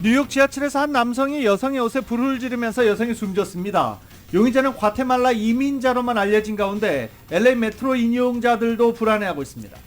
뉴욕 지하철에서 한 남성이 여성의 옷에 불을 지르면서 여성이 숨졌습니다. 용의자는 과테말라 이민자로만 알려진 가운데 LA 메트로 이용자들도 불안해하고 있습니다.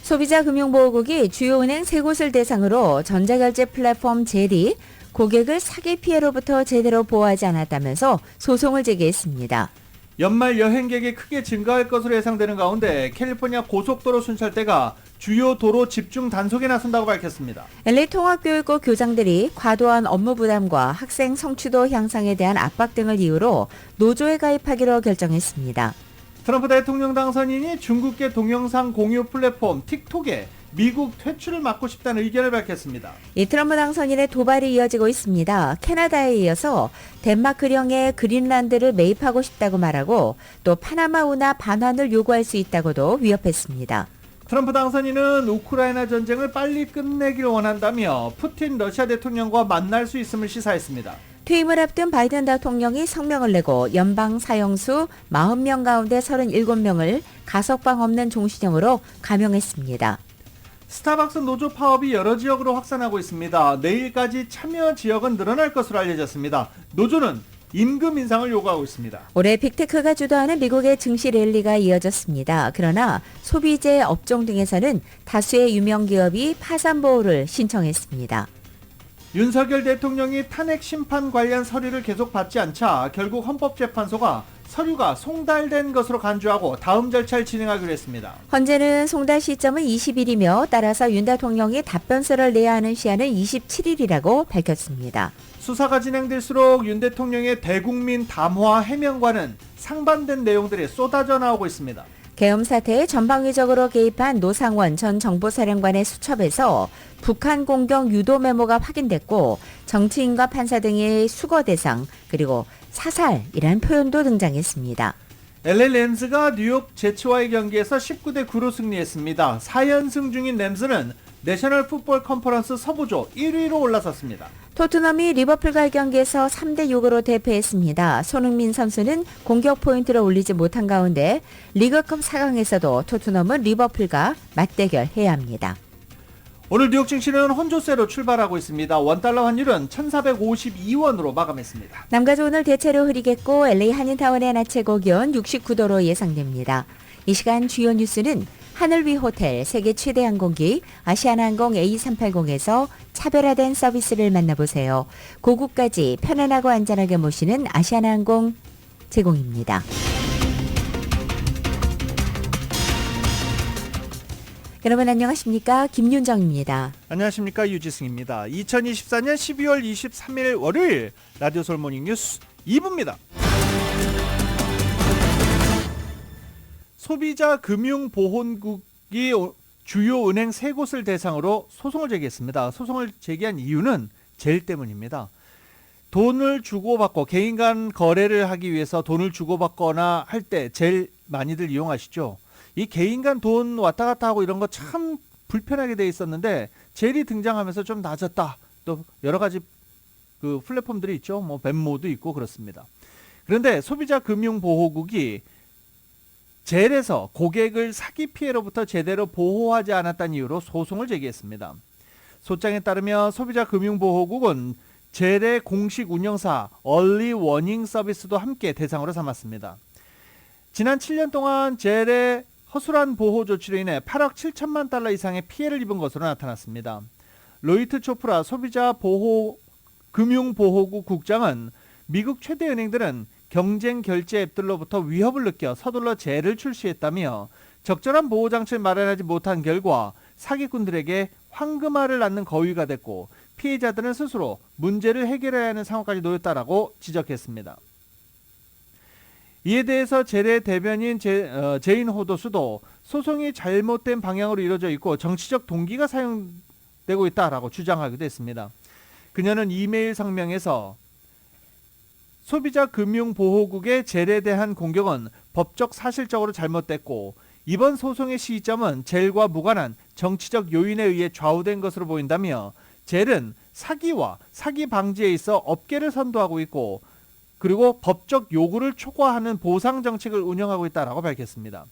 소비자금융보호국이 주요 은행 3곳을 대상으로 전자결제 플랫폼 젤이 고객을 사기 피해로부터 제대로 보호하지 않았다면서 소송을 제기했습니다. 연말 여행객이 크게 증가할 것으로 예상되는 가운데 캘리포니아 고속도로 순찰대가 주요 도로 집중 단속에 나선다고 밝혔습니다. LA 통합교육고 교장들이 과도한 업무 부담과 학생 성취도 향상에 대한 압박 등을 이유로 노조에 가입하기로 결정했습니다. 트럼프 대통령 당선인이 중국계 동영상 공유 플랫폼 틱톡에 미국 퇴출을 막고 싶다는 의견을 밝혔습니다. 이 트럼프 당선인의 도발이 이어지고 있습니다. 캐나다에 이어서 덴마크령의 그린란드를 매입하고 싶다고 말하고 또 파나마운하 반환을 요구할 수 있다고도 위협했습니다. 트럼프 당선인은 우크라이나 전쟁을 빨리 끝내길 원한다며 푸틴 러시아 대통령과 만날 수 있음을 시사했습니다. 퇴임을 앞둔 바이든 대통령이 성명을 내고 연방 사형수 40명 가운데 37명을 가석방 없는 종신형으로 감형했습니다. 스타벅스 노조 파업이 여러 지역으로 확산하고 있습니다. 내일까지 참여 지역은 늘어날 것으로 알려졌습니다. 노조는 임금 인상을 요구하고 있습니다. 올해 빅테크가 주도하는 미국의 증시 랠리가 이어졌습니다. 그러나 소비재 업종 등에서는 다수의 유명 기업이 파산 보호를 신청했습니다. 윤석열 대통령이 탄핵 심판 관련 서류를 계속 받지 않자 결국 헌법재판소가 서류가 송달된 것으로 간주하고 다음 절차를 진행하기로 했습니다. 헌재는 송달 시점은 20일이며 따라서 윤 대통령이 답변서를 내야 하는 시한은 27일이라고 밝혔습니다. 수사가 진행될수록 윤 대통령의 대국민 담화 해명과는 상반된 내용들이 쏟아져 나오고 있습니다. 계엄 사태에 전방위적으로 개입한 노상원 전 정보사령관의 수첩에서 북한 공격 유도 메모가 확인됐고 정치인과 판사 등의 수거 대상 그리고 사살이라는 표현도 등장했습니다. LA 램스가 뉴욕 제츠와의 경기에서 19대 9로 승리했습니다. 4연승 중인 램스는 내셔널 풋볼 컨퍼런스 서부조 1위로 올라섰습니다. 토트넘이 리버풀과의 경기에서 3대6으로 대패했습니다. 손흥민 선수는 공격 포인트를 올리지 못한 가운데 리그컵 4강에서도 토트넘은 리버풀과 맞대결해야 합니다. 오늘 뉴욕 증시는 혼조세로 출발하고 있습니다. 원달러 환율은 1,452원으로 마감했습니다. 남가주 오늘 대체로 흐리겠고 LA 한인타운의 낮 최고 기온 69도로 예상됩니다. 이 시간 주요 뉴스는 하늘 위 호텔, 세계 최대 항공기 아시아나항공 A380에서 차별화된 서비스를 만나보세요. 고국까지 편안하고 안전하게 모시는 아시아나항공 제공입니다. 여러분 안녕하십니까? 김윤정입니다. 안녕하십니까? 유지승입니다. 2024년 12월 23일 월요일 라디오 솔모닝 뉴스 2부입니다. 소비자금융보호국이 주요 은행 3곳을 대상으로 소송을 제기했습니다. 소송을 제기한 이유는 젤 때문입니다. 돈을 주고받고 개인 간 거래를 하기 위해서 돈을 주고받거나 할 때 젤 많이들 이용하시죠. 이 개인 간 돈 왔다 갔다 하고 이런 거 참 불편하게 돼 있었는데 젤이 등장하면서 좀 나아졌다. 또 여러 가지 그 플랫폼들이 있죠. 뭐 벤모도 있고 그렇습니다. 그런데 소비자금융보호국이 젤에서 고객을 사기 피해로부터 제대로 보호하지 않았다는 이유로 소송을 제기했습니다. 소장에 따르면 소비자금융보호국은 젤의 공식 운영사 얼리 워닝 서비스도 함께 대상으로 삼았습니다. 지난 7년 동안 젤의 허술한 보호 조치로 인해 8억 7천만 달러 이상의 피해를 입은 것으로 나타났습니다. 로이트 초프라 소비자금융보호국 국장은 미국 최대 은행들은 경쟁 결제 앱들로부터 위협을 느껴 서둘러 젤을 출시했다며 적절한 보호장치를 마련하지 못한 결과 사기꾼들에게 황금알을 낳는 거위가 됐고 피해자들은 스스로 문제를 해결해야 하는 상황까지 놓였다라고 지적했습니다. 이에 대해서 젤의 대변인 제인 호도스도 소송이 잘못된 방향으로 이루어져 있고 정치적 동기가 사용되고 있다라고 주장하기도 했습니다. 그녀는 이메일 성명에서 소비자금융보호국의 젤에 대한 공격은 법적 사실적으로 잘못됐고 이번 소송의 시점은 젤과 무관한 정치적 요인에 의해 좌우된 것으로 보인다며 젤은 사기와 사기 방지에 있어 업계를 선도하고 있고 그리고 법적 요구를 초과하는 보상 정책을 운영하고 있다라고 밝혔습니다.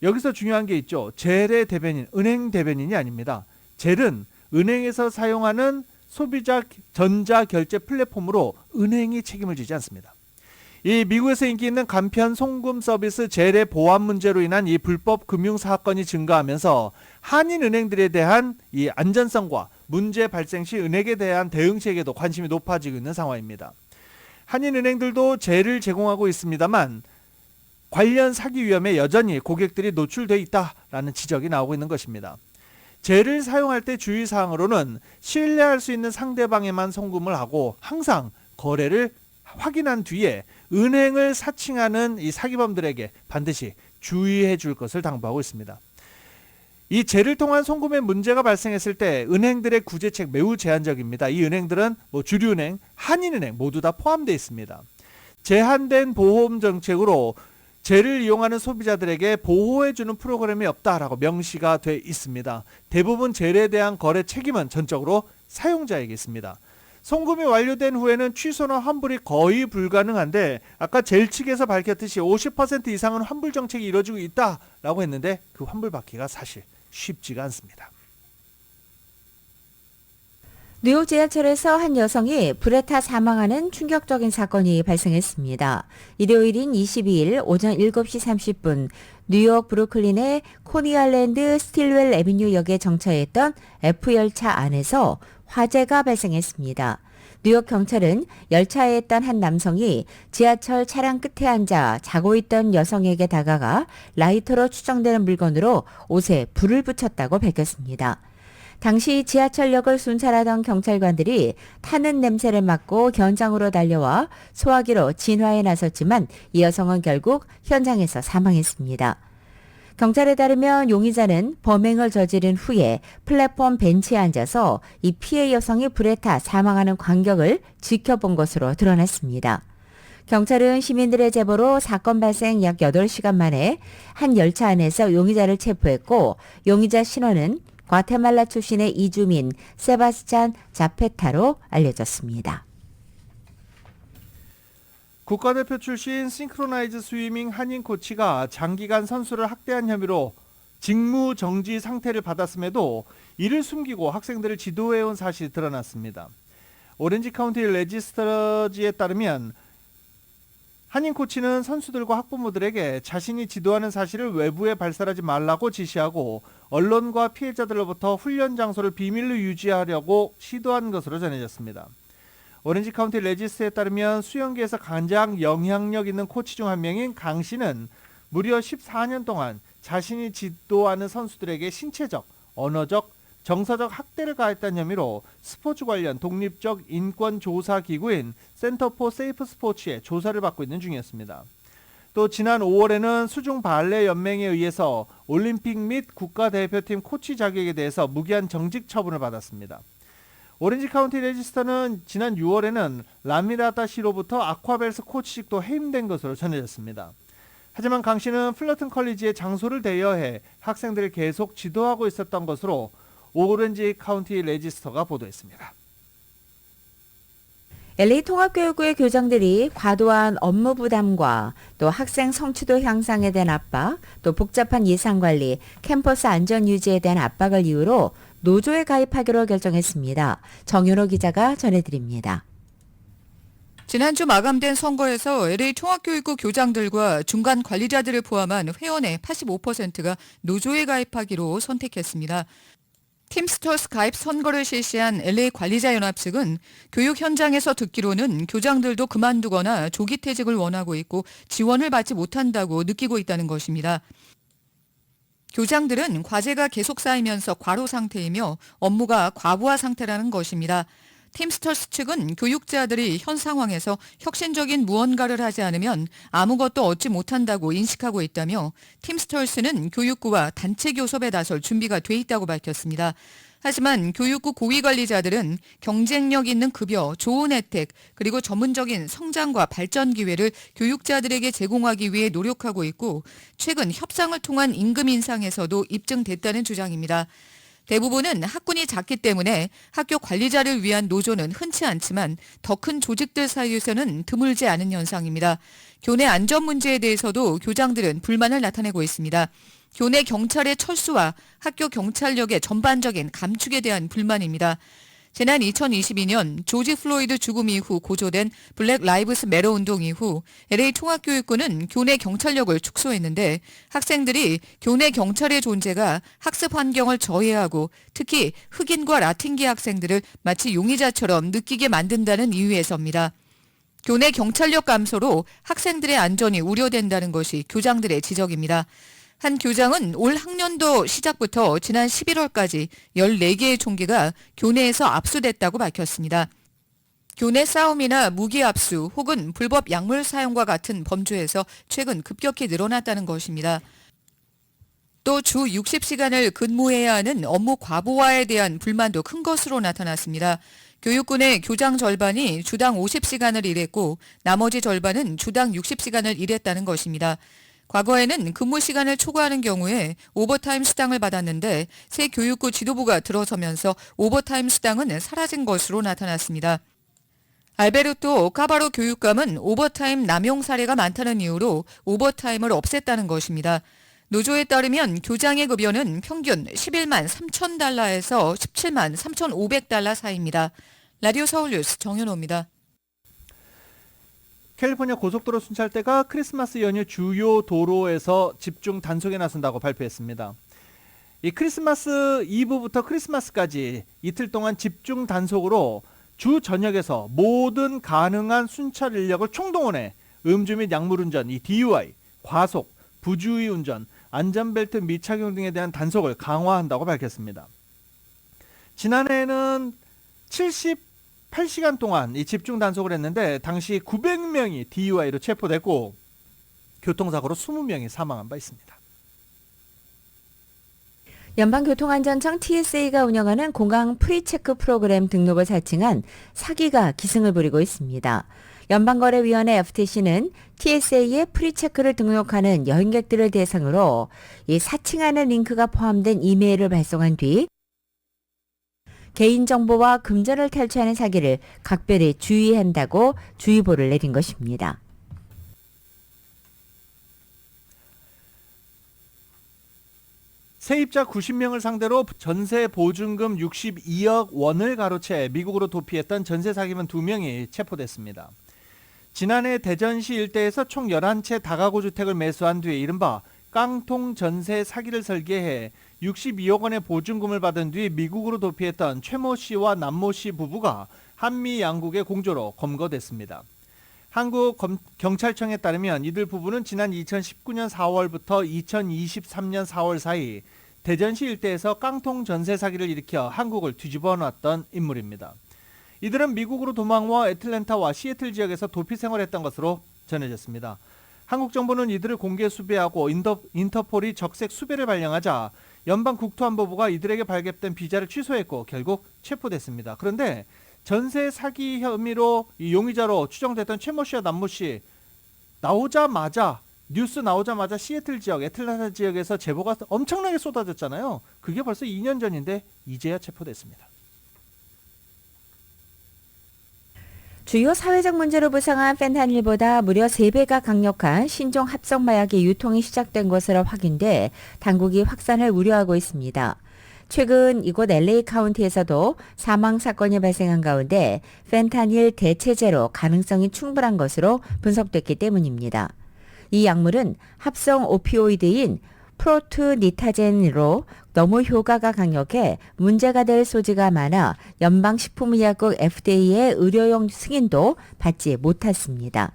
여기서 중요한 게 있죠. 젤의 대변인, 은행 대변인이 아닙니다. 젤은 은행에서 사용하는 소비자 전자결제 플랫폼으로 은행이 책임을 지지 않습니다. 이 미국에서 인기 있는 간편 송금 서비스 젤의 보안 문제로 인한 이 불법 금융 사건이 증가하면서 한인은행들에 대한 이 안전성과 문제 발생 시 은행에 대한 대응책에도 관심이 높아지고 있는 상황입니다. 한인은행들도 젤을 제공하고 있습니다만 관련 사기 위험에 여전히 고객들이 노출돼 있다라는 지적이 나오고 있는 것입니다. 젤을 사용할 때 주의사항으로는 신뢰할 수 있는 상대방에만 송금을 하고 항상 거래를 확인한 뒤에 은행을 사칭하는 이 사기범들에게 반드시 주의해 줄 것을 당부하고 있습니다. 이 젤을 통한 송금에 문제가 발생했을 때 은행들의 구제책 매우 제한적입니다. 이 은행들은 주류은행, 한인은행 모두 다 포함되어 있습니다. 제한된 보험 정책으로 젤을 이용하는 소비자들에게 보호해주는 프로그램이 없다라고 명시가 돼 있습니다. 대부분 젤에 대한 거래 책임은 전적으로 사용자에게 있습니다. 송금이 완료된 후에는 취소나 환불이 거의 불가능한데 아까 젤 측에서 밝혔듯이 50% 이상은 환불 정책이 이루어지고 있다라고 했는데 그 환불받기가 사실 쉽지가 않습니다. 뉴욕 지하철에서 한 여성이 불에 타 사망하는 충격적인 사건이 발생했습니다. 일요일인 22일 오전 7시 30분 뉴욕 브루클린의 코니알랜드 스틸웰 애비뉴 역에 정차했던 F열차 안에서 화재가 발생했습니다. 뉴욕 경찰은 열차에 있던 한 남성이 지하철 차량 끝에 앉아 자고 있던 여성에게 다가가 라이터로 추정되는 물건으로 옷에 불을 붙였다고 밝혔습니다. 당시 지하철역을 순찰하던 경찰관들이 타는 냄새를 맡고 현장으로 달려와 소화기로 진화에 나섰지만 이 여성은 결국 현장에서 사망했습니다. 경찰에 따르면 용의자는 범행을 저지른 후에 플랫폼 벤치에 앉아서 이 피해 여성이 불에 타 사망하는 광경을 지켜본 것으로 드러났습니다. 경찰은 시민들의 제보로 사건 발생 약 8시간 만에 한 열차 안에서 용의자를 체포했고 용의자 신원은 과테말라 출신의 이주민 세바스찬 자페타로 알려졌습니다. 국가대표 출신 싱크로나이즈 스위밍 한인 코치가 장기간 선수를 학대한 혐의로 직무 정지 상태를 받았음에도 이를 숨기고 학생들을 지도해온 사실이 드러났습니다. 오렌지 카운티 레지스터지에 따르면 한인 코치는 선수들과 학부모들에게 자신이 지도하는 사실을 외부에 발설하지 말라고 지시하고 언론과 피해자들로부터 훈련 장소를 비밀로 유지하려고 시도한 것으로 전해졌습니다. 오렌지 카운티 레지스트에 따르면 수영계에서 가장 영향력 있는 코치 중 한 명인 강 씨는 무려 14년 동안 자신이 지도하는 선수들에게 신체적, 언어적, 정서적 학대를 가했다는 혐의로 스포츠 관련 독립적 인권조사기구인 센터 포 세이프 스포츠의 조사를 받고 있는 중이었습니다. 또 지난 5월에는 수중 발레 연맹에 의해서 올림픽 및 국가대표팀 코치 자격에 대해서 무기한 정직 처분을 받았습니다. 오렌지 카운티 레지스터는 지난 6월에는 라미라타 시로부터 아쿠아벨스 코치직도 해임된 것으로 전해졌습니다. 하지만 강 씨는 플러튼 컬리지의 장소를 대여해 학생들을 계속 지도하고 있었던 것으로 오렌지 카운티 레지스터가 보도했습니다. LA 통합교육부의 교장들이 과도한 업무 부담과 또 학생 성취도 향상에 대한 압박, 또 복잡한 예산관리, 캠퍼스 안전 유지에 대한 압박을 이유로 노조에 가입하기로 결정했습니다. 정윤호 기자가 전해드립니다. 지난주 마감된 선거에서 LA 통합교육부 교장들과 중간 관리자들을 포함한 회원의 85%가 노조에 가입하기로 선택했습니다. 팀스터스 가입 선거를 실시한 LA 관리자연합 측은 교육 현장에서 듣기로는 교장들도 그만두거나 조기 퇴직을 원하고 있고 지원을 받지 못한다고 느끼고 있다는 것입니다. 교장들은 과제가 계속 쌓이면서 과로 상태이며 업무가 과부하 상태라는 것입니다. 팀스터스 측은 교육자들이 현 상황에서 혁신적인 무언가를 하지 않으면 아무것도 얻지 못한다고 인식하고 있다며 팀스터스는 교육부와 단체 교섭에 나설 준비가 돼 있다고 밝혔습니다. 하지만 교육부 고위관리자들은 경쟁력 있는 급여, 좋은 혜택, 그리고 전문적인 성장과 발전 기회를 교육자들에게 제공하기 위해 노력하고 있고 최근 협상을 통한 임금 인상에서도 입증됐다는 주장입니다. 대부분은 학군이 작기 때문에 학교 관리자를 위한 노조는 흔치 않지만 더 큰 조직들 사이에서는 드물지 않은 현상입니다. 교내 안전 문제에 대해서도 교장들은 불만을 나타내고 있습니다. 교내 경찰의 철수와 학교 경찰력의 전반적인 감축에 대한 불만입니다. 지난 2022년 조지 플로이드 죽음 이후 고조된 블랙 라이브스 매러 운동 이후 LA 통합교육부는 교내 경찰력을 축소했는데 학생들이 교내 경찰의 존재가 학습 환경을 저해하고 특히 흑인과 라틴계 학생들을 마치 용의자처럼 느끼게 만든다는 이유에서입니다. 교내 경찰력 감소로 학생들의 안전이 우려된다는 것이 교장들의 지적입니다. 한 교장은 올 학년도 시작부터 지난 11월까지 14개의 총기가 교내에서 압수됐다고 밝혔습니다. 교내 싸움이나 무기 압수 혹은 불법 약물 사용과 같은 범죄에서 최근 급격히 늘어났다는 것입니다. 또 주 60시간을 근무해야 하는 업무 과부하에 대한 불만도 큰 것으로 나타났습니다. 교육군의 교장 절반이 주당 50시간을 일했고 나머지 절반은 주당 60시간을 일했다는 것입니다. 과거에는 근무 시간을 초과하는 경우에 오버타임 수당을 받았는데 새 교육부 지도부가 들어서면서 오버타임 수당은 사라진 것으로 나타났습니다. 알베르토 카바로 교육감은 오버타임 남용 사례가 많다는 이유로 오버타임을 없앴다는 것입니다. 노조에 따르면 교장의 급여는 평균 11만 3천 달러에서 17만 3,500달러 사이입니다. 라디오 서울뉴스 정현호입니다. 캘리포니아 고속도로 순찰대가 크리스마스 연휴 주요 도로에서 집중 단속에 나선다고 발표했습니다. 이 크리스마스 이브부터 크리스마스까지 이틀 동안 집중 단속으로 주 전역에서 모든 가능한 순찰 인력을 총동원해 음주 및 약물운전, 이 DUI, 과속, 부주의 운전, 안전벨트 미착용 등에 대한 단속을 강화한다고 밝혔습니다. 지난해에는 78시간 동안 이 집중 단속을 했는데 당시 900명이 DUI로 체포됐고 교통사고로 20명이 사망한 바 있습니다. 연방교통안전청 TSA가 운영하는 공항 프리체크 프로그램 등록을 사칭한 사기가 기승을 부리고 있습니다. 연방거래위원회 FTC는 TSA에 프리체크를 등록하는 여행객들을 대상으로 이 사칭하는 링크가 포함된 이메일을 발송한 뒤 개인정보와 금전을 탈취하는 사기를 각별히 주의한다고 주의보를 내린 것입니다. 세입자 90명을 상대로 전세 보증금 62억 원을 가로채 미국으로 도피했던 전세 사기범 2명이 체포됐습니다. 지난해 대전시 일대에서 총 11채 다가구 주택을 매수한 뒤 이른바 깡통 전세 사기를 설계해 62억 원의 보증금을 받은 뒤 미국으로 도피했던 최모 씨와 남모 씨 부부가 한미 양국의 공조로 검거됐습니다. 한국 경찰청에 따르면 이들 부부는 지난 2019년 4월부터 2023년 4월 사이 대전시 일대에서 깡통 전세 사기를 일으켜 한국을 뒤집어 놨던 인물입니다. 이들은 미국으로 도망와 애틀랜타와 시애틀 지역에서 도피 생활했던 것으로 전해졌습니다. 한국 정부는 이들을 공개 수배하고 인터폴이 적색 수배를 발령하자 연방국토안보부가 이들에게 발급된 비자를 취소했고 결국 체포됐습니다. 그런데 전세 사기 혐의로 용의자로 추정됐던 최모 씨와 남모 씨 뉴스 나오자마자 시애틀 지역, 애틀랜타 지역에서 제보가 엄청나게 쏟아졌잖아요. 그게 벌써 2년 전인데 이제야 체포됐습니다. 주요 사회적 문제로 부상한 펜타닐보다 무려 3배가 강력한 신종 합성 마약의 유통이 시작된 것으로 확인돼 당국이 확산을 우려하고 있습니다. 최근 이곳 LA 카운티에서도 사망 사건이 발생한 가운데 펜타닐 대체제로 가능성이 충분한 것으로 분석됐기 때문입니다. 이 약물은 합성 오피오이드인 프로트니타젠으로 너무 효과가 강력해 문제가 될 소지가 많아 연방식품의약국 FDA의 의료용 승인도 받지 못했습니다.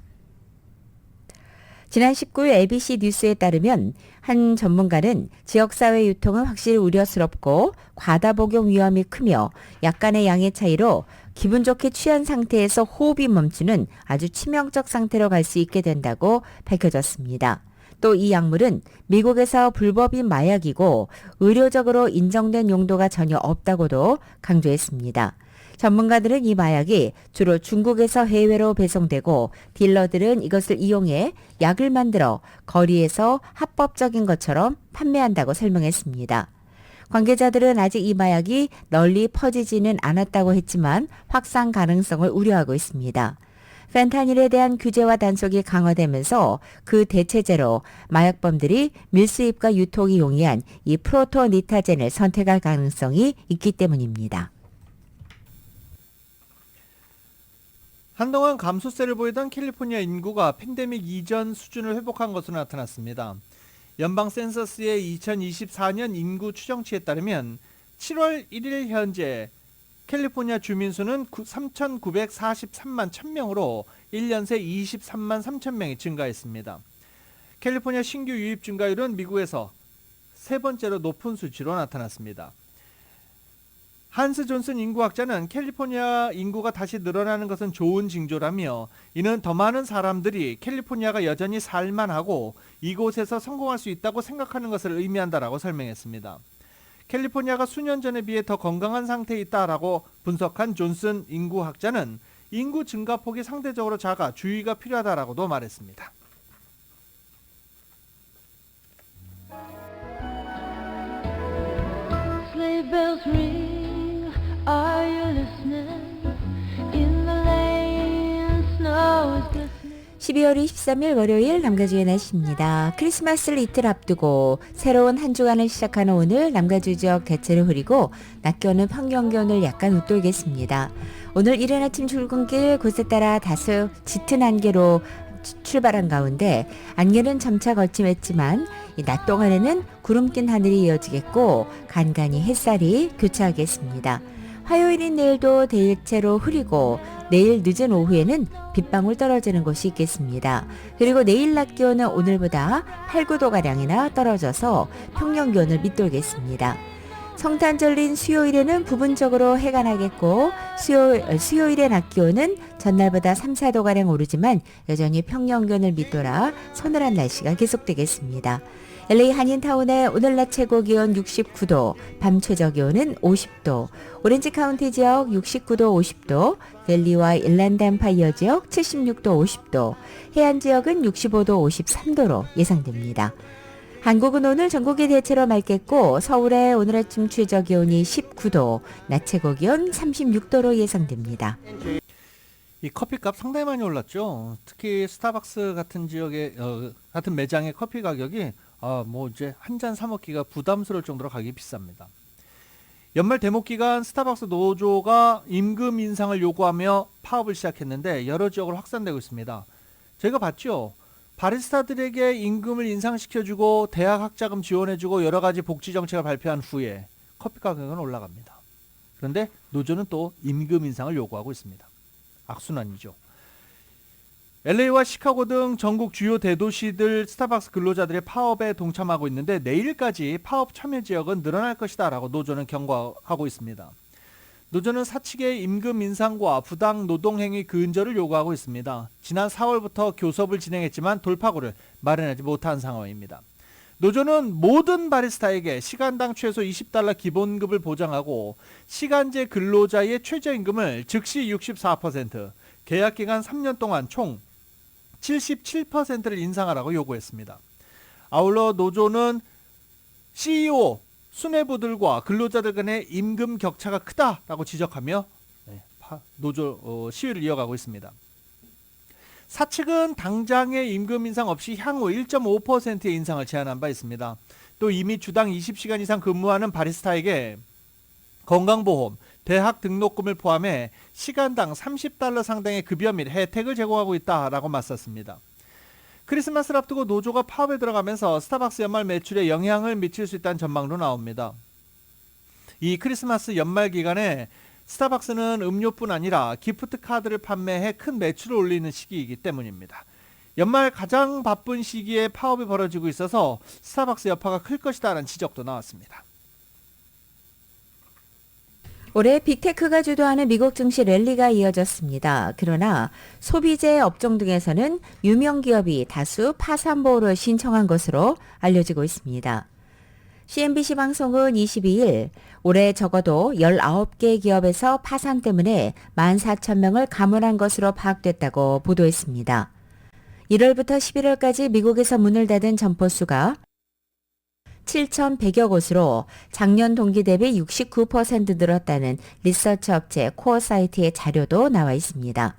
지난 19일 ABC 뉴스에 따르면 한 전문가는 지역사회 유통은 확실히 우려스럽고 과다 복용 위험이 크며 약간의 양의 차이로 기분 좋게 취한 상태에서 호흡이 멈추는 아주 치명적 상태로 갈 수 있게 된다고 밝혀졌습니다. 또 이 약물은 미국에서 불법인 마약이고 의료적으로 인정된 용도가 전혀 없다고도 강조했습니다. 전문가들은 이 마약이 주로 중국에서 해외로 배송되고 딜러들은 이것을 이용해 약을 만들어 거리에서 합법적인 것처럼 판매한다고 설명했습니다. 관계자들은 아직 이 마약이 널리 퍼지지는 않았다고 했지만 확산 가능성을 우려하고 있습니다. 펜타닐에 대한 규제와 단속이 강화되면서 그 대체제로 마약범들이 밀수입과 유통이 용이한 이 프로토니타젠을 선택할 가능성이 있기 때문입니다. 한동안 감소세를 보이던 캘리포니아 인구가 팬데믹 이전 수준을 회복한 것으로 나타났습니다. 연방 센서스의 2024년 인구 추정치에 따르면 7월 1일 현재 캘리포니아 주민 수는 3,943만 1000명으로 1년 새 23만 3,000명이 증가했습니다. 캘리포니아 신규 유입 증가율은 미국에서 세 번째로 높은 수치로 나타났습니다. 한스 존슨 인구학자는 캘리포니아 인구가 다시 늘어나는 것은 좋은 징조라며 이는 더 많은 사람들이 캘리포니아가 여전히 살만하고 이곳에서 성공할 수 있다고 생각하는 것을 의미한다라고 설명했습니다. 캘리포니아가 수년 전에 비해 더 건강한 상태에 있다라고 분석한 존슨 인구학자는 인구 증가폭이 상대적으로 작아 주의가 필요하다라고도 말했습니다. Sleigh bells ring, are you listening? In the lane, snow is glistening. 12월 23일 월요일 남가주의 날씨입니다. 크리스마스를 이틀 앞두고 새로운 한 주간을 시작하는 오늘 남가주 지역 대체로 흐리고 낮 기온은 평년 기온을 약간 웃돌겠습니다. 오늘 이른 아침 출근길 곳에 따라 다소 짙은 안개로 출발한 가운데 안개는 점차 걸침했지만 이 낮 동안에는 구름 낀 하늘이 이어지겠고 간간히 햇살이 교차하겠습니다. 화요일인 내일도 대체로 흐리고 내일 늦은 오후에는 빗방울 떨어지는 곳이 있겠습니다. 그리고 내일 낮 기온은 오늘보다 8, 9도가량이나 떨어져서 평년 기온을 밑돌겠습니다. 성탄절인 수요일에는 부분적으로 해가 나겠고 수요일의 낮 기온은 전날보다 3, 4도가량 오르지만 여전히 평년 기온을 밑돌아 서늘한 날씨가 계속되겠습니다. LA 한인타운의 오늘 낮 최고 기온 69도, 밤 최저 기온은 50도, 오렌지 카운티 지역 69도, 50도, 델리와 일랜드 엠파이어 지역 76도, 50도, 해안 지역은 65도, 53도로 예상됩니다. 한국은 오늘 전국이 대체로 맑겠고 서울의 오늘 아침 최저 기온이 19도, 낮 최고 기온 36도로 예상됩니다. 이 커피값 상당히 많이 올랐죠. 특히 스타벅스 같은 지역의 같은 매장의 커피 가격이 이제 한 잔 사 먹기가 부담스러울 정도로 가격이 비쌉니다. 연말 대목 기간 스타벅스 노조가 임금 인상을 요구하며 파업을 시작했는데 여러 지역으로 확산되고 있습니다. 저희가 봤죠. 바리스타들에게 임금을 인상시켜주고 대학 학자금 지원해주고 여러 가지 복지 정책을 발표한 후에 커피 가격은 올라갑니다. 그런데 노조는 또 임금 인상을 요구하고 있습니다. 악순환이죠. LA와 시카고 등 전국 주요 대도시들 스타벅스 근로자들의 파업에 동참하고 있는데 내일까지 파업 참여 지역은 늘어날 것이다 라고 노조는 경고하고 있습니다. 노조는 사측의 임금 인상과 부당 노동행위 근절을 요구하고 있습니다. 지난 4월부터 교섭을 진행했지만 돌파구를 마련하지 못한 상황입니다. 노조는 모든 바리스타에게 시간당 최소 $20 기본급을 보장하고 시간제 근로자의 최저임금을 즉시 64%, 계약기간 3년 동안 총 77%를 인상하라고 요구했습니다. 아울러 노조는 CEO, 수뇌부들과 근로자들 간의 임금 격차가 크다라고 지적하며 노조 시위를 이어가고 있습니다. 사측은 당장의 임금 인상 없이 향후 1.5%의 인상을 제안한 바 있습니다. 또 이미 주당 20시간 이상 근무하는 바리스타에게 건강보험, 대학 등록금을 포함해 시간당 $30 상당의 급여 및 혜택을 제공하고 있다라고 맞섰습니다. 크리스마스를 앞두고 노조가 파업에 들어가면서 스타벅스 연말 매출에 영향을 미칠 수 있다는 전망도 나옵니다. 이 크리스마스 연말 기간에 스타벅스는 음료뿐 아니라 기프트 카드를 판매해 큰 매출을 올리는 시기이기 때문입니다. 연말 가장 바쁜 시기에 파업이 벌어지고 있어서 스타벅스 여파가 클 것이다라는 지적도 나왔습니다. 올해 빅테크가 주도하는 미국 증시 랠리가 이어졌습니다. 그러나 소비재 업종 등에서는 유명 기업이 다수 파산 보호를 신청한 것으로 알려지고 있습니다. CNBC 방송은 22일 올해 적어도 19개 기업에서 파산 때문에 14,000명을 감원한 것으로 파악됐다고 보도했습니다. 1월부터 11월까지 미국에서 문을 닫은 점포 수가 7,100여 곳으로 작년 동기 대비 69% 늘었다는 리서치 업체 코어 사이트의 자료도 나와 있습니다.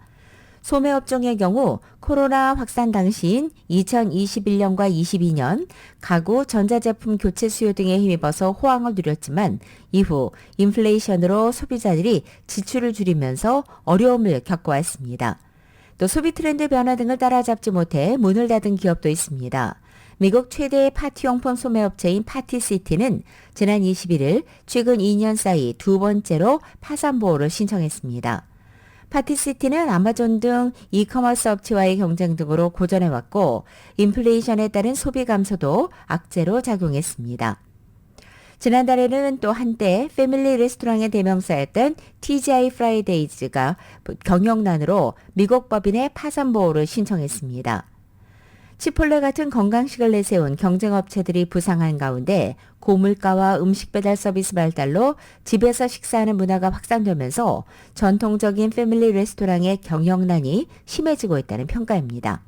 소매업종의 경우 코로나 확산 당시인 2021년과 22년 가구, 전자제품 교체 수요 등에 힘입어서 호황을 누렸지만 이후 인플레이션으로 소비자들이 지출을 줄이면서 어려움을 겪어왔습니다. 또 소비 트렌드 변화 등을 따라잡지 못해 문을 닫은 기업도 있습니다. 미국 최대의 파티용품 소매업체인 파티시티는 지난 21일 최근 2년 사이 두 번째로 파산보호를 신청했습니다. 파티시티는 아마존 등 이커머스 업체와의 경쟁 등으로 고전해왔고 인플레이션에 따른 소비 감소도 악재로 작용했습니다. 지난달에는 또 한때 패밀리 레스토랑의 대명사였던 TGI 프라이데이즈가 경영난으로 미국 법인의 파산보호를 신청했습니다. 치폴레 같은 건강식을 내세운 경쟁업체들이 부상한 가운데 고물가와 음식 배달 서비스 발달로 집에서 식사하는 문화가 확산되면서 전통적인 패밀리 레스토랑의 경영난이 심해지고 있다는 평가입니다.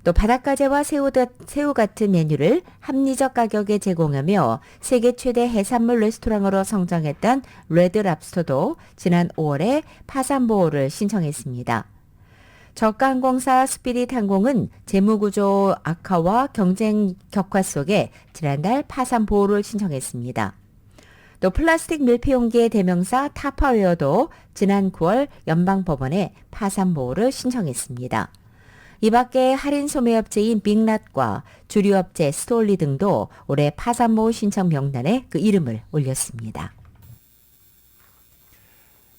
또 바닷가재와 새우 같은 메뉴를 합리적 가격에 제공하며 세계 최대 해산물 레스토랑으로 성장했던 레드 랍스터도 지난 5월에 파산보호를 신청했습니다. 저가항공사 스피릿 항공은 재무구조 악화와 경쟁 격화 속에 지난달 파산 보호를 신청했습니다. 또 플라스틱 밀폐용기의 대명사 타파웨어도 지난 9월 연방법원에 파산 보호를 신청했습니다. 이 밖에 할인 소매업체인 빅낫과 주류업체 스톨리 등도 올해 파산 보호 신청 명단에 그 이름을 올렸습니다.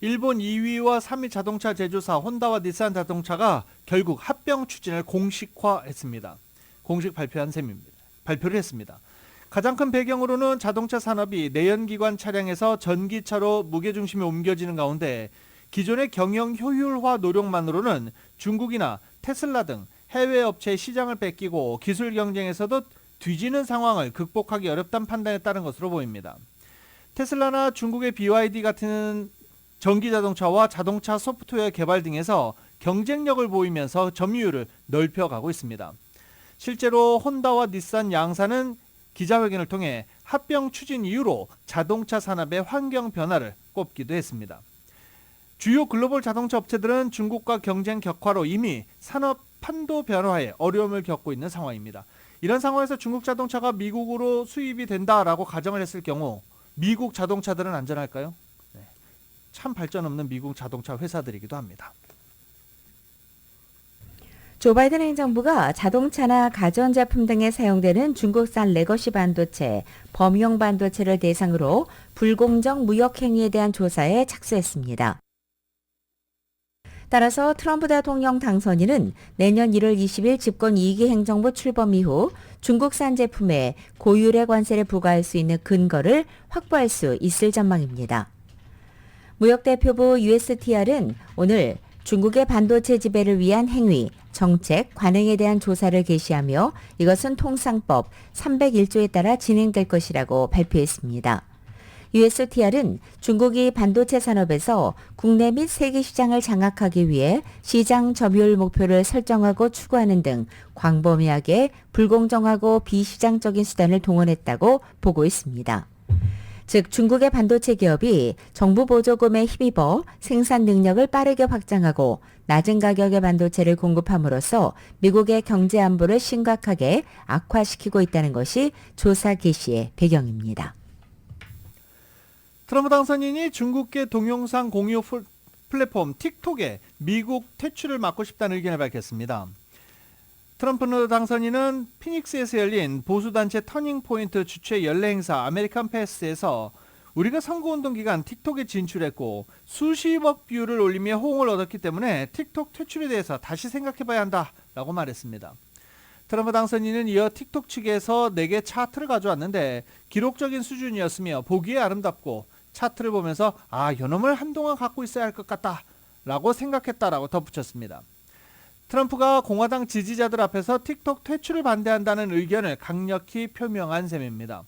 일본 2위와 3위 자동차 제조사 혼다와 닛산 자동차가 결국 합병 추진을 공식화했습니다. 공식 발표를 했습니다. 가장 큰 배경으로는 자동차 산업이 내연기관 차량에서 전기차로 무게중심이 옮겨지는 가운데 기존의 경영 효율화 노력만으로는 중국이나 테슬라 등 해외 업체의 시장을 뺏기고 기술 경쟁에서도 뒤지는 상황을 극복하기 어렵다는 판단에 따른 것으로 보입니다. 테슬라나 중국의 BYD 같은 전기자동차와 자동차 소프트웨어 개발 등에서 경쟁력을 보이면서 점유율을 넓혀가고 있습니다. 실제로 혼다와 닛산 양사는 기자회견을 통해 합병 추진 이후로 자동차 산업의 환경 변화를 꼽기도 했습니다. 주요 글로벌 자동차 업체들은 중국과 경쟁 격화로 이미 산업 판도 변화에 어려움을 겪고 있는 상황입니다. 이런 상황에서 중국 자동차가 미국으로 수입이 된다라고 가정을 했을 경우 미국 자동차들은 안전할까요? 참 발전 없는 미국 자동차 회사들이기도 합니다. 조 바이든 행정부가 자동차나 가전제품 등에 사용되는 중국산 레거시 반도체, 범용 반도체를 대상으로 불공정 무역 행위에 대한 조사에 착수했습니다. 따라서 트럼프 대통령 당선인은 내년 1월 20일 집권 2기 행정부 출범 이후 중국산 제품에 고율의 관세를 부과할 수 있는 근거를 확보할 수 있을 전망입니다. 무역대표부 USTR은 오늘 중국의 반도체 지배를 위한 행위, 정책, 관행에 대한 조사를 개시하며 이것은 통상법 301조에 따라 진행될 것이라고 발표했습니다. USTR은 중국이 반도체 산업에서 국내 및 세계 시장을 장악하기 위해 시장 점유율 목표를 설정하고 추구하는 등 광범위하게 불공정하고 비시장적인 수단을 동원했다고 보고 있습니다. 즉 중국의 반도체 기업이 정부 보조금에 힘입어 생산 능력을 빠르게 확장하고 낮은 가격의 반도체를 공급함으로써 미국의 경제 안보를 심각하게 악화시키고 있다는 것이 조사 개시의 배경입니다. 트럼프 당선인이 중국계 동영상 공유 플랫폼 틱톡에 미국 퇴출을 막고 싶다는 의견을 밝혔습니다. 트럼프 당선인은 피닉스에서 열린 보수단체 터닝포인트 주최 연례 행사 아메리칸 패스에서 우리가 선거운동 기간 틱톡에 진출했고 수십억 뷰를 올리며 호응을 얻었기 때문에 틱톡 퇴출에 대해서 다시 생각해봐야 한다라고 말했습니다. 트럼프 당선인은 이어 틱톡 측에서 4개 차트를 가져왔는데 기록적인 수준이었으며 보기에 아름답고 차트를 보면서 요놈을 한동안 갖고 있어야 할 것 같다라고 생각했다라고 덧붙였습니다. 트럼프가 공화당 지지자들 앞에서 틱톡 퇴출을 반대한다는 의견을 강력히 표명한 셈입니다.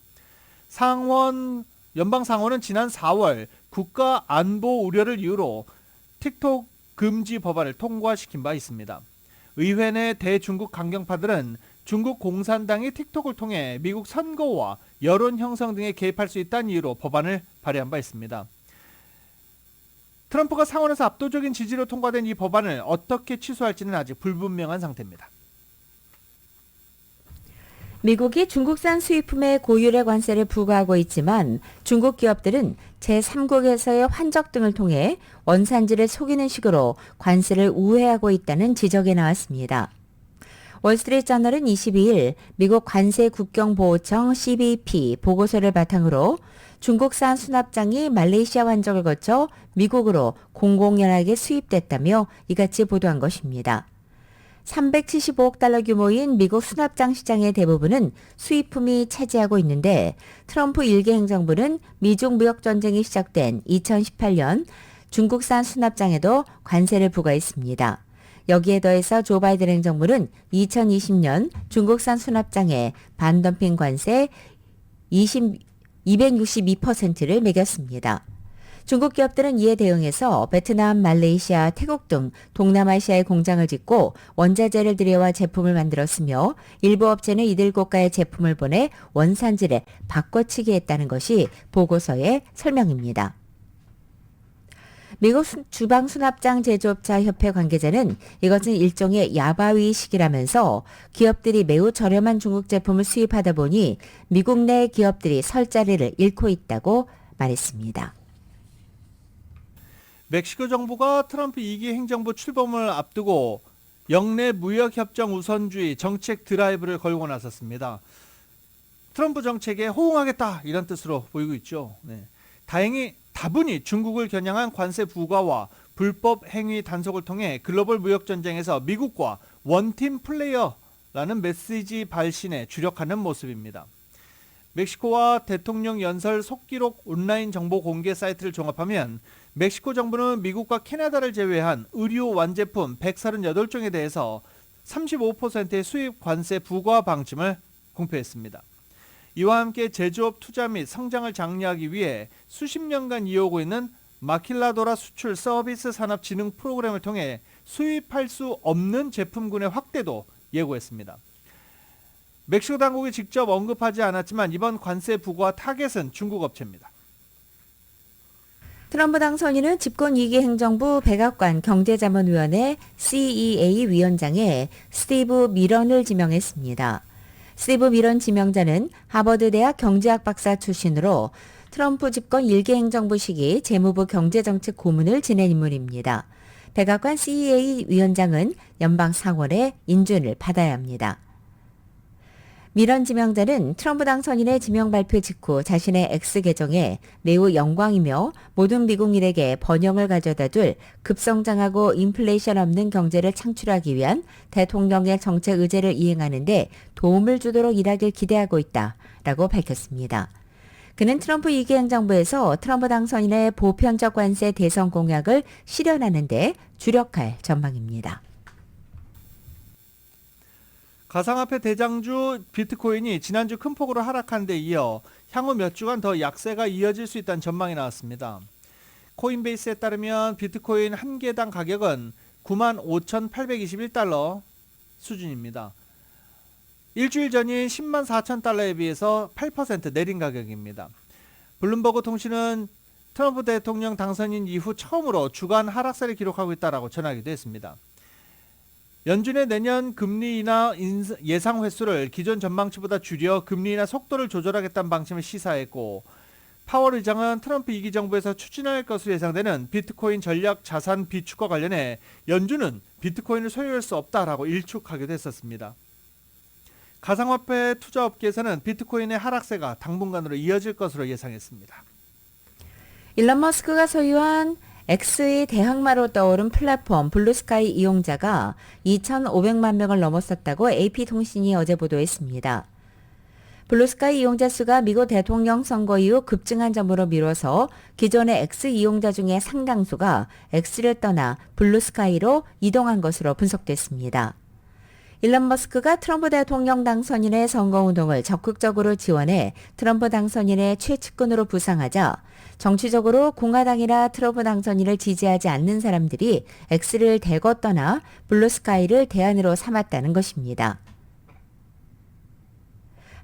연방상원은 지난 4월 국가 안보 우려를 이유로 틱톡 금지 법안을 통과시킨 바 있습니다. 의회 내 대중국 강경파들은 중국 공산당이 틱톡을 통해 미국 선거와 여론 형성 등에 개입할 수 있다는 이유로 법안을 발의한 바 있습니다. 트럼프가 상원에서 압도적인 지지로 통과된 이 법안을 어떻게 취소할지는 아직 불분명한 상태입니다. 미국이 중국산 수입품에 고율의 관세를 부과하고 있지만 중국 기업들은 제3국에서의 환적 등을 통해 원산지를 속이는 식으로 관세를 우회하고 있다는 지적이 나왔습니다. 월스트리트저널은 22일 미국 관세국경보호청 CBP 보고서를 바탕으로 중국산 수납장이 말레이시아 환적을 거쳐 미국으로 공공연하게 수입됐다며 이같이 보도한 것입니다. 375억 달러 규모인 미국 수납장 시장의 대부분은 수입품이 차지하고 있는데 트럼프 일개 행정부는 미중 무역 전쟁이 시작된 2018년 중국산 수납장에도 관세를 부과했습니다. 여기에 더해서 조 바이든 행정부는 2020년 중국산 수납장에 반덤핑 관세 262%를 매겼습니다. 중국 기업들은 이에 대응해서 베트남, 말레이시아, 태국 등 동남아시아에 공장을 짓고 원자재를 들여와 제품을 만들었으며 일부 업체는 이들 국가에 제품을 보내 원산지를 바꿔치기 했다는 것이 보고서의 설명입니다. 미국 주방수납장 제조업자 협회 관계자는 이것은 일종의 야바위식이라면서 기업들이 매우 저렴한 중국 제품을 수입하다 보니 미국 내 기업들이 설 자리를 잃고 있다고 말했습니다. 멕시코 정부가 트럼프 2기 행정부 출범을 앞두고 영내 무역협정 우선주의 정책 드라이브를 걸고 나섰습니다. 트럼프 정책에 호응하겠다 이런 뜻으로 보이고 있죠. 네. 다행히 다분히 중국을 겨냥한 관세 부과와 불법 행위 단속을 통해 글로벌 무역 전쟁에서 미국과 원팀 플레이어라는 메시지 발신에 주력하는 모습입니다. 멕시코와 대통령 연설 속기록 온라인 정보 공개 사이트를 종합하면 멕시코 정부는 미국과 캐나다를 제외한 의류 완제품 138종에 대해서 35%의 수입 관세 부과 방침을 공표했습니다. 이와 함께 제조업 투자 및 성장을 장려하기 위해 수십 년간 이어오고 있는 마킬라도라 수출 서비스 산업 진흥 프로그램을 통해 수입할 수 없는 제품군의 확대도 예고했습니다. 멕시코 당국이 직접 언급하지 않았지만 이번 관세 부과 타겟은 중국 업체입니다. 트럼프 당선인은 집권 2기 행정부 백악관 경제자문위원회 CEA 위원장에 스티브 미런을 지명했습니다. 스티브 미런 지명자는 하버드 대학 경제학 박사 출신으로 트럼프 집권 1기 행정부 시기 재무부 경제정책 고문을 지낸 인물입니다. 백악관 CEA 위원장은 연방 상원의 인준을 받아야 합니다. 미런 지명자는 트럼프 당선인의 지명 발표 직후 자신의 X 계정에 매우 영광이며 모든 미국인에게 번영을 가져다 둘 급성장하고 인플레이션 없는 경제를 창출하기 위한 대통령의 정책 의제를 이행하는 데 도움을 주도록 일하길 기대하고 있다라고 밝혔습니다. 그는 트럼프 2기 행정부에서 트럼프 당선인의 보편적 관세 대선 공약을 실현하는 데 주력할 전망입니다. 가상화폐 대장주 비트코인이 지난주 큰 폭으로 하락한 데 이어 향후 몇 주간 더 약세가 이어질 수 있다는 전망이 나왔습니다. 코인베이스에 따르면 비트코인 한 개당 가격은 95,821달러 수준입니다. 일주일 전인 10만 4천 달러에 비해서 8% 내린 가격입니다. 블룸버그 통신은 트럼프 대통령 당선인 이후 처음으로 주간 하락세를 기록하고 있다고 전하기도 했습니다. 연준의 내년 금리 인하 예상 횟수를 기존 전망치보다 줄여 금리 인하 속도를 조절하겠다는 방침을 시사했고 파월 의장은 트럼프 2기 정부에서 추진할 것으로 예상되는 비트코인 전략 자산 비축과 관련해 연준은 비트코인을 소유할 수 없다라고 일축하기도 했었습니다. 가상화폐 투자업계에서는 비트코인의 하락세가 당분간으로 이어질 것으로 예상했습니다. 일론 머스크가 소유한 X의 대항마로 떠오른 플랫폼 블루스카이 이용자가 2,500만 명을 넘었었다고 AP통신이 어제 보도했습니다. 블루스카이 이용자 수가 미국 대통령 선거 이후 급증한 점으로 미뤄서 기존의 X 이용자 중에 상당수가 X를 떠나 블루스카이로 이동한 것으로 분석됐습니다. 일론 머스크가 트럼프 대통령 당선인의 선거운동을 적극적으로 지원해 트럼프 당선인의 최측근으로 부상하자 정치적으로 공화당이나 트럼프 당선인을 지지하지 않는 사람들이 X를 대거 떠나 블루스카이를 대안으로 삼았다는 것입니다.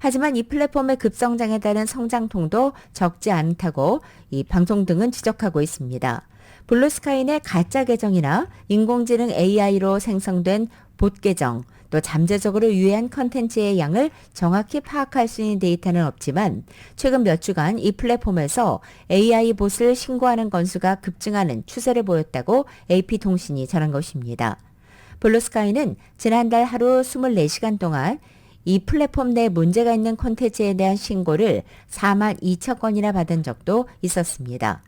하지만 이 플랫폼의 급성장에 따른 성장통도 적지 않다고 이 방송 등은 지적하고 있습니다. 블루스카이 내 가짜 계정이나 인공지능 AI로 생성된 봇 계정, 또 잠재적으로 유해한 컨텐츠의 양을 정확히 파악할 수 있는 데이터는 없지만 최근 몇 주간 이 플랫폼에서 AI 봇을 신고하는 건수가 급증하는 추세를 보였다고 AP통신이 전한 것입니다. 블루스카이는 지난달 하루 24시간 동안 이 플랫폼 내 문제가 있는 콘텐츠에 대한 신고를 4만 2천 건이나 받은 적도 있었습니다.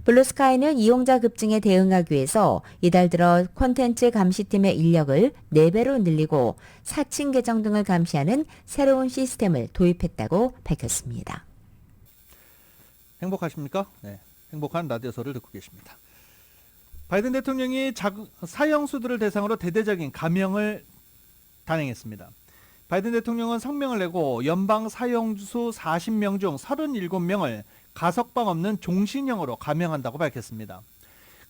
블루스카이는 이용자 급증에 대응하기 위해서 이달 들어 콘텐츠 감시팀의 인력을 4배로 늘리고 사칭 계정 등을 감시하는 새로운 시스템을 도입했다고 밝혔습니다. 행복하십니까? 네, 행복한 라디오소를 듣고 계십니다. 바이든 대통령이 사형수들을 대상으로 대대적인 감형을 단행했습니다. 바이든 대통령은 성명을 내고 연방 사형수 40명 중 37명을 가석방 없는 종신형으로 감형한다고 밝혔습니다.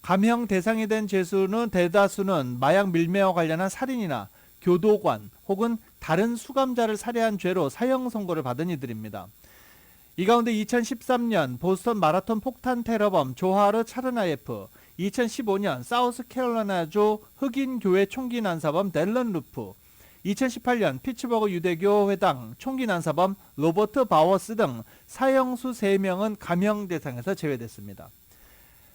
감형 대상이 된 대다수는 마약 밀매와 관련한 살인이나 교도관 혹은 다른 수감자를 살해한 죄로 사형 선고를 받은 이들입니다. 이 가운데 2013년 보스턴 마라톤 폭탄 테러범 조하르 차르나예프, 2015년 사우스캐롤라이나주 흑인 교회 총기 난사범 델런 루프, 2018년 피츠버그 유대교 회당 총기 난사범 로버트 바워스 등 사형수 3명은 감형 대상에서 제외됐습니다.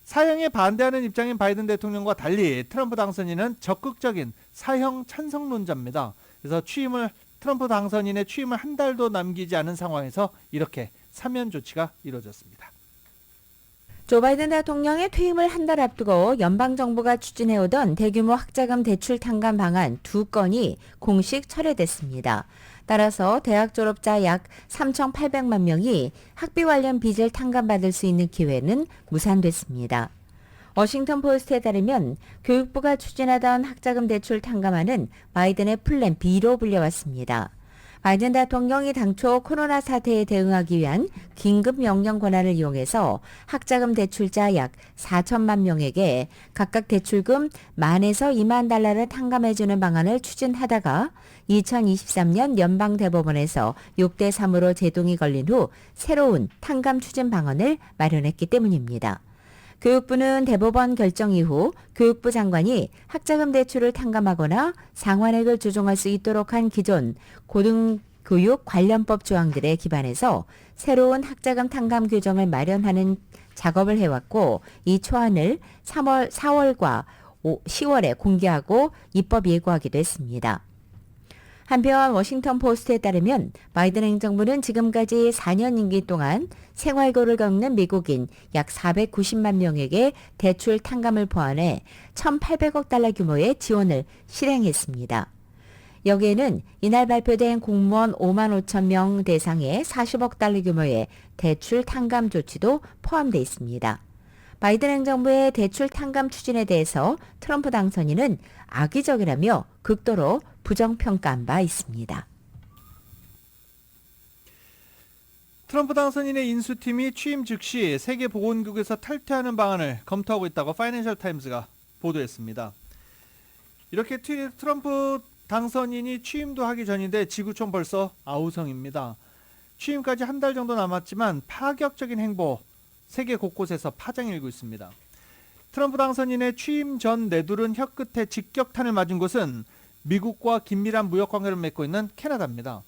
사형에 반대하는 입장인 바이든 대통령과 달리 트럼프 당선인은 적극적인 사형 찬성론자입니다. 그래서 트럼프 당선인의 취임을 한 달도 남기지 않은 상황에서 이렇게 사면 조치가 이루어졌습니다. 조 바이든 대통령의 퇴임을 한 달 앞두고 연방정부가 추진해오던 대규모 학자금 대출 탕감 방안 2건이 공식 철회됐습니다. 따라서 대학 졸업자 약 3,800만 명이 학비 관련 빚을 탕감받을 수 있는 기회는 무산됐습니다. 워싱턴 포스트에 따르면 교육부가 추진하던 학자금 대출 탕감안은 바이든의 플랜 B로 불려왔습니다. 바이든 대통령이 당초 코로나 사태에 대응하기 위한 긴급 명령 권한을 이용해서 학자금 대출자 약 4천만 명에게 각각 대출금 10,000에서 2만 달러를 탕감해주는 방안을 추진하다가 2023년 연방대법원에서 6대3으로 제동이 걸린 후 새로운 탕감 추진 방안을 마련했기 때문입니다. 교육부는 대법원 결정 이후 교육부 장관이 학자금 대출을 탕감하거나 상환액을 조정할 수 있도록 한 기존 고등교육 관련법 조항들에 기반해서 새로운 학자금 탕감 규정을 마련하는 작업을 해왔고 이 초안을 4월과 10월에 공개하고 입법 예고하기도 했습니다. 한편 워싱턴 포스트에 따르면 바이든 행정부는 지금까지 4년 임기 동안 생활고를 겪는 미국인 약 490만 명에게 대출 탕감을 포함해 1,800억 달러 규모의 지원을 실행했습니다. 여기에는 이날 발표된 공무원 5만 5천 명 대상의 40억 달러 규모의 대출 탕감 조치도 포함되어 있습니다. 바이든 행정부의 대출 탕감 추진에 대해서 트럼프 당선인은 악의적이라며 극도로 부정평가한 바 있습니다. 트럼프 당선인의 인수팀이 취임 즉시 세계보건국에서 탈퇴하는 방안을 검토하고 있다고 파이낸셜 타임즈가 보도했습니다. 이렇게 트럼프 당선인이 취임도 하기 전인데 지구촌 벌써 아우성입니다. 취임까지 한 달 정도 남았지만 파격적인 행보 세계 곳곳에서 파장이 일고 있습니다. 트럼프 당선인의 취임 전 내두른 혀끝에 직격탄을 맞은 곳은 미국과 긴밀한 무역 관계를 맺고 있는 캐나다입니다.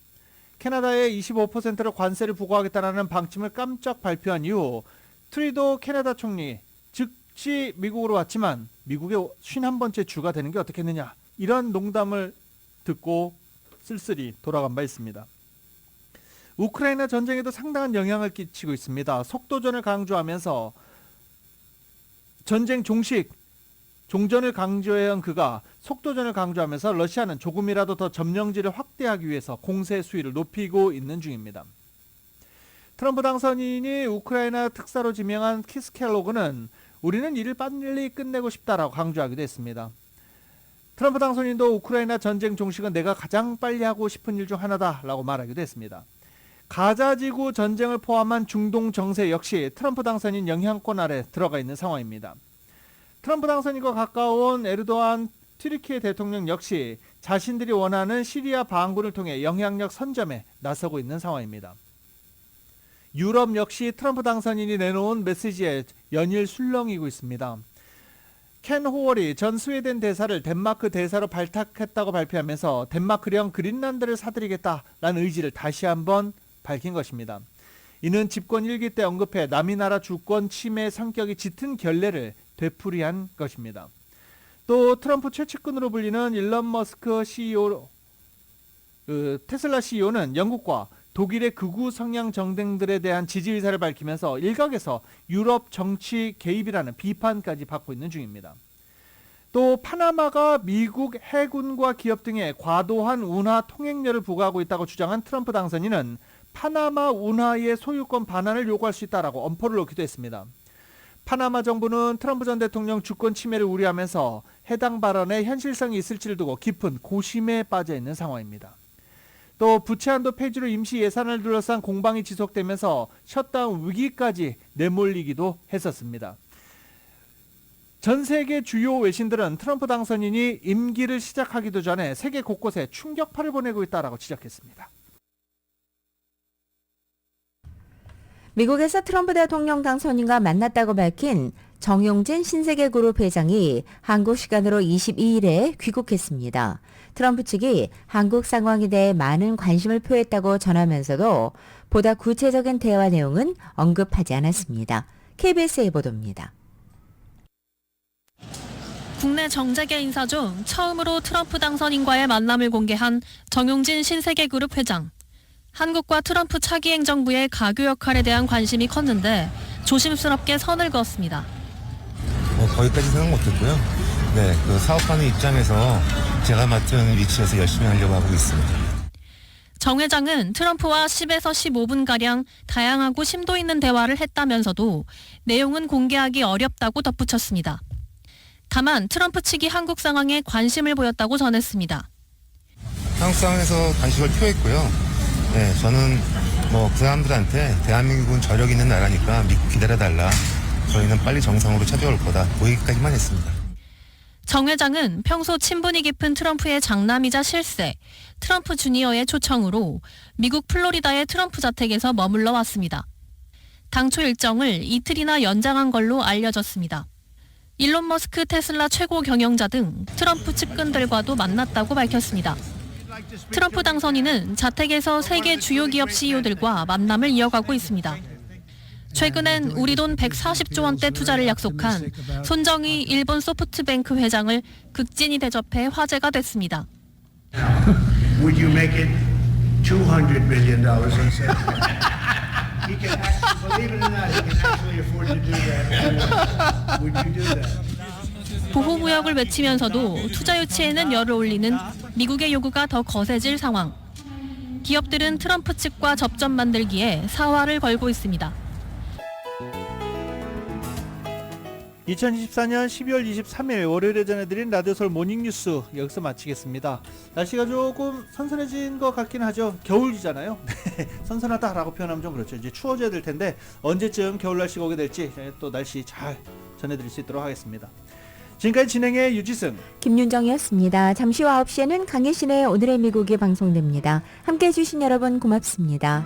캐나다에 25%를 관세를 부과하겠다는 방침을 깜짝 발표한 이후 트루도 캐나다 총리 즉시 미국으로 왔지만 미국의 51번째 주가 되는 게 어떻겠느냐 이런 농담을 듣고 쓸쓸히 돌아간 바 있습니다. 우크라이나 전쟁에도 상당한 영향을 끼치고 있습니다. 속도전을 강조하면서 전쟁 종전을 강조해온 그가 속도전을 강조하면서 러시아는 조금이라도 더 점령지를 확대하기 위해서 공세 수위를 높이고 있는 중입니다. 트럼프 당선인이 우크라이나 특사로 지명한 키스 켈로그는 우리는 일을 빨리 끝내고 싶다라고 강조하기도 했습니다. 트럼프 당선인도 우크라이나 전쟁 종식은 내가 가장 빨리 하고 싶은 일 중 하나다라고 말하기도 했습니다. 가자지구 전쟁을 포함한 중동 정세 역시 트럼프 당선인 영향권 아래 들어가 있는 상황입니다. 트럼프 당선인과 가까운 에르도안 튀르키예 대통령 역시 자신들이 원하는 시리아 방군을 통해 영향력 선점에 나서고 있는 상황입니다. 유럽 역시 트럼프 당선인이 내놓은 메시지에 연일 술렁이고 있습니다. 켄 호월이 전 스웨덴 대사를 덴마크 대사로 발탁했다고 발표하면서 덴마크령 그린란드를 사들이겠다라는 의지를 다시 한번 밝힌 것입니다. 이는 집권 1기 때 언급해 남이 나라 주권 침해 성격이 짙은 결례를 되풀이한 것입니다. 또 트럼프 최측근으로 불리는 일론 머스크 CEO, 테슬라 CEO는 영국과 독일의 극우 성향 정당들에 대한 지지 의사를 밝히면서 일각에서 유럽 정치 개입이라는 비판까지 받고 있는 중입니다. 또 파나마가 미국 해군과 기업 등에 과도한 운하 통행료를 부과하고 있다고 주장한 트럼프 당선인은 파나마 운하의 소유권 반환을 요구할 수 있다라고 엄포를 놓기도 했습니다. 파나마 정부는 트럼프 전 대통령 주권 침해를 우려하면서 해당 발언에 현실성이 있을지를 두고 깊은 고심에 빠져 있는 상황입니다. 또 부채 한도 폐지로 임시 예산을 둘러싼 공방이 지속되면서 셧다운 위기까지 내몰리기도 했었습니다. 전 세계 주요 외신들은 트럼프 당선인이 임기를 시작하기도 전에 세계 곳곳에 충격파를 보내고 있다라고 지적했습니다. 미국에서 트럼프 대통령 당선인과 만났다고 밝힌 정용진 신세계그룹 회장이 한국 시간으로 22일에 귀국했습니다. 트럼프 측이 한국 상황에 대해 많은 관심을 표했다고 전하면서도 보다 구체적인 대화 내용은 언급하지 않았습니다. KBS의 보도입니다. 국내 정재계 인사 중 처음으로 트럼프 당선인과의 만남을 공개한 정용진 신세계그룹 회장. 한국과 트럼프 차기 행정부의 가교 역할에 대한 관심이 컸는데 조심스럽게 선을 그었습니다. 거기까지 생각 못했고요. 네, 그 사업하는 입장에서 제가 맡은 위치에서 열심히 하려고 하고 있습니다. 정 회장은 트럼프와 10에서 15분가량 다양하고 심도 있는 대화를 했다면서도 내용은 공개하기 어렵다고 덧붙였습니다. 다만 트럼프 측이 한국 상황에 관심을 보였다고 전했습니다. 한국 상황에서 관심을 표했고요. 네, 저는 그 사람들한테 대한민국은 저력 있는 나라니까 믿고 기다려달라. 저희는 빨리 정상으로 찾아올 거다. 그 얘기까지만 했습니다. 정 회장은 평소 친분이 깊은 트럼프의 장남이자 실세, 트럼프 주니어의 초청으로 미국 플로리다의 트럼프 자택에서 머물러 왔습니다. 당초 일정을 이틀이나 연장한 걸로 알려졌습니다. 일론 머스크 테슬라 최고 경영자 등 트럼프 측근들과도 만났다고 밝혔습니다. 트럼프 당선인은 자택에서 세계 주요 기업 CEO들과 만남을 이어가고 있습니다. 최근엔 우리 돈 140조 원대 투자를 약속한 손정희 일본 소프트뱅크 회장을 극진히 대접해 화제가 됐습니다. Would you make it $200 billion and say he can actually, believe it or not, he can actually afford to do that. Would you do that? 보호무역을 외치면서도 투자 유치에는 열을 올리는 미국의 요구가 더 거세질 상황. 기업들은 트럼프 측과 접점 만들기에 사활을 걸고 있습니다. 2024년 12월 23일 월요일에 전해드린 라디오서울 모닝뉴스 여기서 마치겠습니다. 날씨가 조금 선선해진 것 같긴 하죠. 겨울이잖아요. 선선하다라고 표현하면 좀 그렇죠. 이제 추워져야 될 텐데 언제쯤 겨울 날씨가 오게 될지 또 날씨 잘 전해드릴 수 있도록 하겠습니다. 지금까지 진행의 유지승, 김윤정이었습니다. 잠시 후 9시에는 강혜신의 오늘의 미국이 방송됩니다. 함께해 주신 여러분 고맙습니다.